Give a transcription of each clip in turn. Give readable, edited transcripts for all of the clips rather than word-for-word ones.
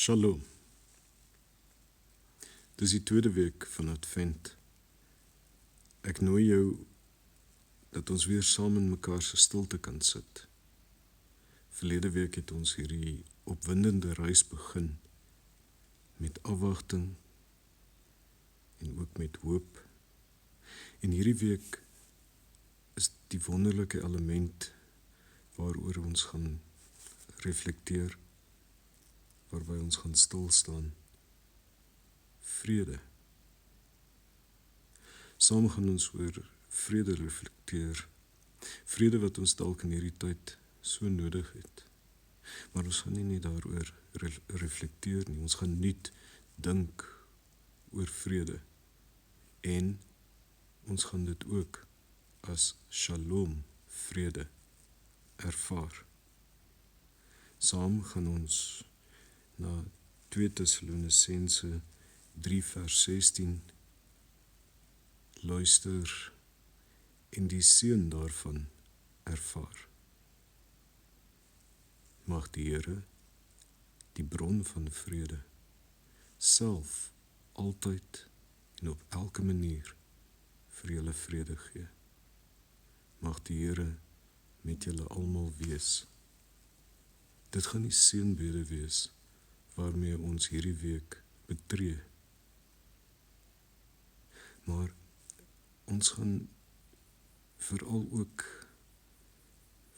Shalom. Dis die tweede week van Advent. Ek nooi jou dat ons weer saam in mekaar se stilte kan sit. Verlede week het ons hierdie opwindende reis begin met afwagting en ook met hoop. En hierdie week is die wonderlike element waaroor ons gaan reflekteer, waarby ons gaan stil staan. Vrede. Saam gaan ons oor vrede reflekteer. Vrede wat ons dalk in hierdie tyd so nodig het. Maar ons gaan nie net daaroor reflekteer nie, ons gaan nuut dink oor vrede. En ons gaan dit ook as shalom, vrede, ervaar. Saam gaan ons na 2 Tessalonisense 3 vers 16 luister en die seën daarvan ervaar. Mag die Here, die bron van vrede, self altyd en op elke manier vir julle vrede gee. Mag die Here met julle almal wees. Dit gaan die seënbede wees waarmee ons hierdie week betree. Maar ons gaan veral ook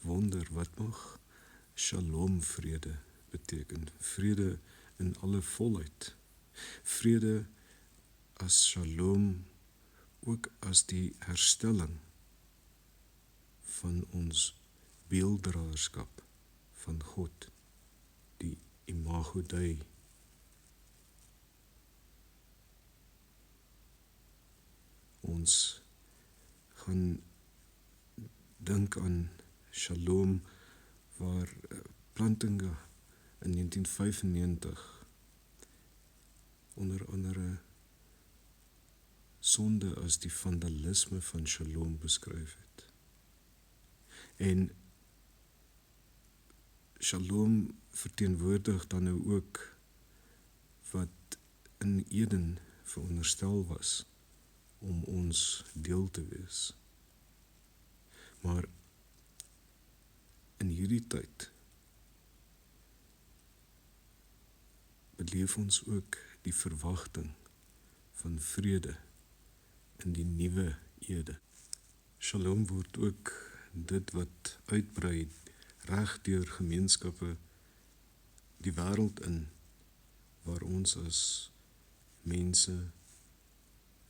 wonder, wat mag shalom vrede beteken? Vrede in alle volheid. Vrede as shalom, ook as die herstelling van ons beelddraerskap van God, die imago Dei. Ons gaan dink aan Shalom, waar Plantinga in 1995 onder andere sonde as die vandalisme van Shalom beskryf het. En Shalom verteenwoordig dan nou ook wat in Eden veronderstel was om ons deel te wees. Maar in hierdie tyd beleef ons ook die verwagting van vrede in die nuwe Ede. Shalom word ook dit wat uitbrei reg deur gemeenskappe die wêreld in, waar ons as mense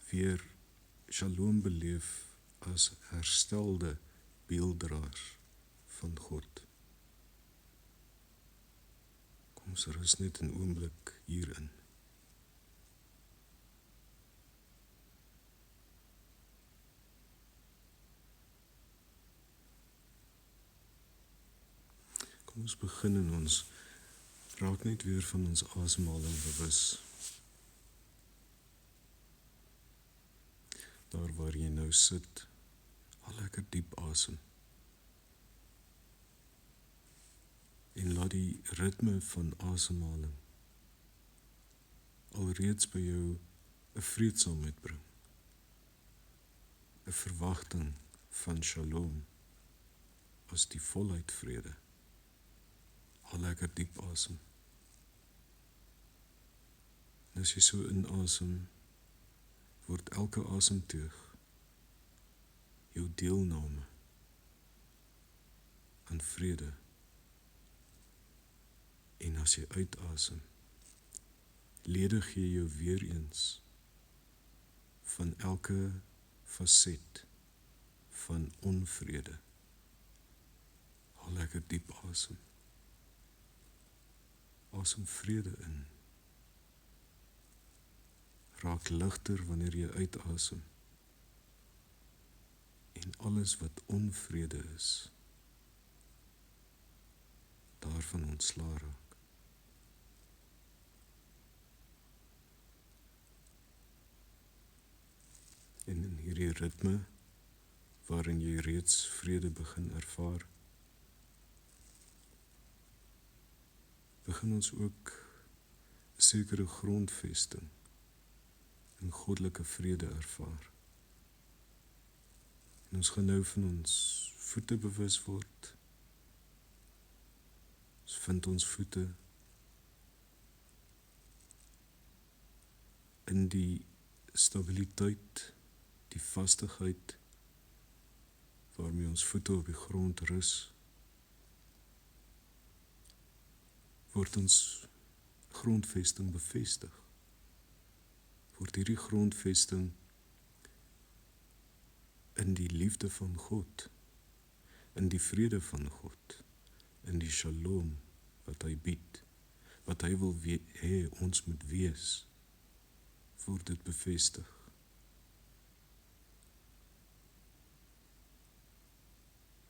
weer Shalom beleef as herstelde beelddraers van God. Kom ons rus net 'n oomblik hierin. Kom ons begin en ons raak net weer van ons asemhaling bewus. Daar waar jy nou sit, haal lekker diep asem. En laat die ritme van asemhaling alreeds by jou 'n vreedsaamheid bring. 'n verwagting van shalom as die volheid vrede. Haal lekker diep asem. En as jy so inasem, word elke asemteug jou deelname aan vrede. En as jy uitasem, ledig jy jou weer eens van elke faset van onvrede. Haal lekker diep asem. Asem vrede in. Raak ligter wanneer jy uitasem. En alles wat onvrede is, daarvan ontslae raak. En in hierdie ritme, waarin jy reeds vrede begin ervaar, begin ons ook sekere grondvesting en goddelike vrede ervaar. En ons gaan nou van ons voete bewus word. Ons vind ons voete in die stabiliteit, die vastigheid, waarmee ons voete op die grond rus, word ons grondvesting bevestig. Word hierdie grondvesting in die liefde van God, in die vrede van God, in die shalom wat hy bied, wat hy wil hê ons moet wees, word dit bevestig.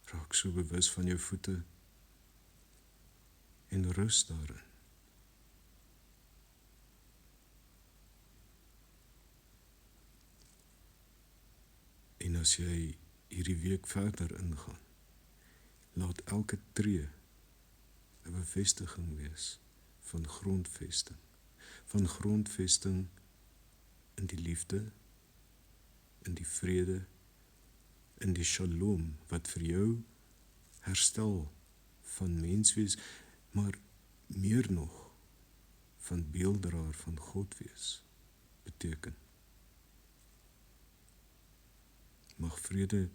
Raak so bewus van jou voete en rus daarin. En as jy hierdie week verder ingaan, laat elke tree 'n bevestiging wees van grondvesting. Van grondvesting in die liefde, in die vrede, in die shalom, wat vir jou herstel van menswees, maar meer nog van beelddraer van God wees, beteken. Mag vrede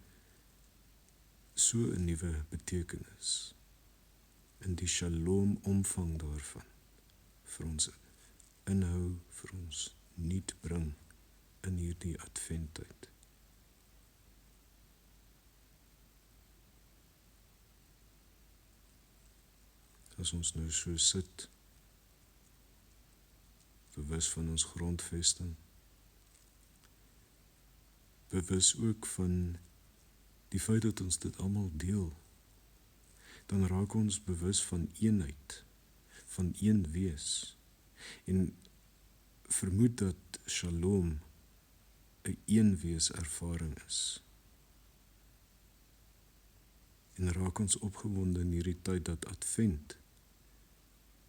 so 'n nuwe betekenis in die shalom omvang daarvan vir ons inhou, vir ons nuut bring in hierdie adventtyd. As ons nou so sit, bewus van ons grondvesting, bewus ook van die feit dat ons dit almal deel, dan raak ons bewus van eenheid, van een wees, en vermoed dat shalom 'n eenwees ervaring is. En raak ons opgewonde in hierdie tyd dat Advent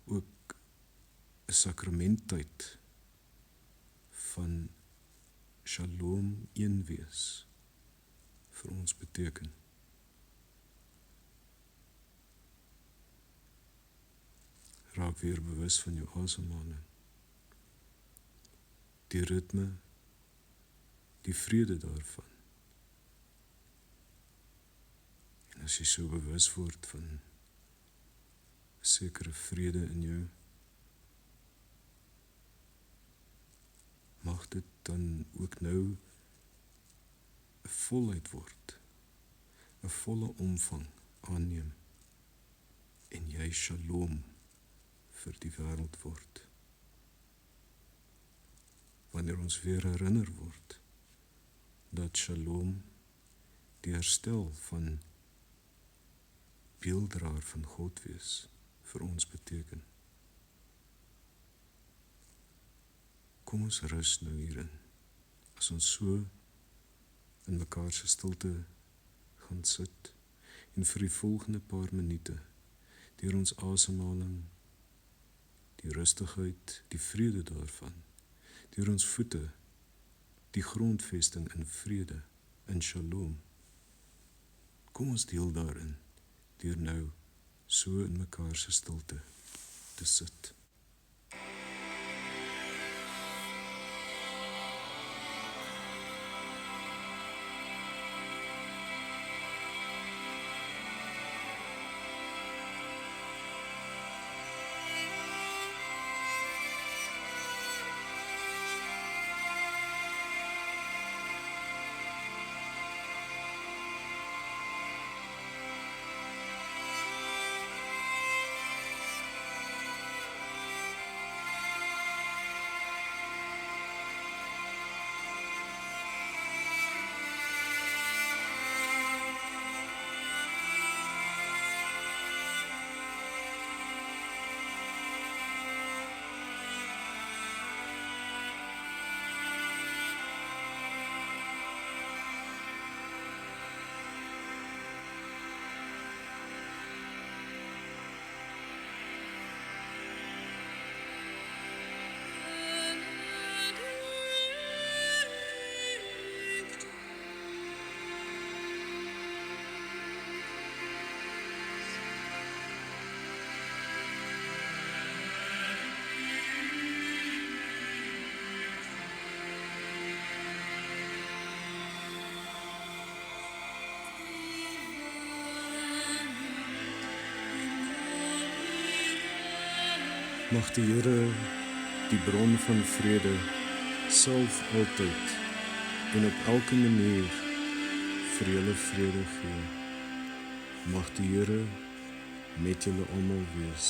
ook 'n sakramenttyd van shalom eenwees vir ons beteken. Raak weer bewus van jou asemhaling, die ritme, die vrede daarvan. En as jy so bewus word van 'n sekere vrede in jou, mag dit dan ook nou 'n volheid word, 'n volle omvang aanneem, en jy shalom vir die wêreld word. Wanneer ons weer herinner word dat shalom die herstel van beelddraer van God wees vir ons beteken. Kom ons rus nou hierin, as ons so in mekaar se stilte gaan sit, en vir die volgende paar minute, deur ons asemhaling, die rustigheid, die vrede daarvan, deur ons voete, die grondvesting in vrede, in shalom. Kom ons deel daarin, deur nou so in mekaar se stilte te sit. Mag die Here, die bron van vrede, self altyd en op elke manier vir julle vrede gee. Mag die Here met julle almal wees.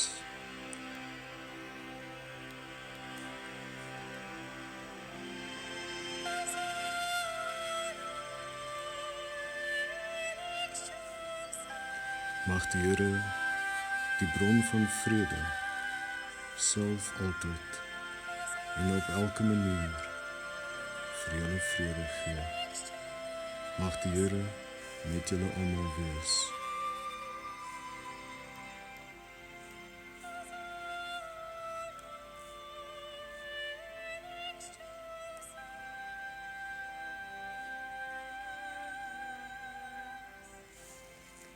Mag die Here, die bron van vrede, self altyd en op elke manier vir julle vrede gee. Mag die Here met julle almal wees.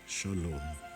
Shalom.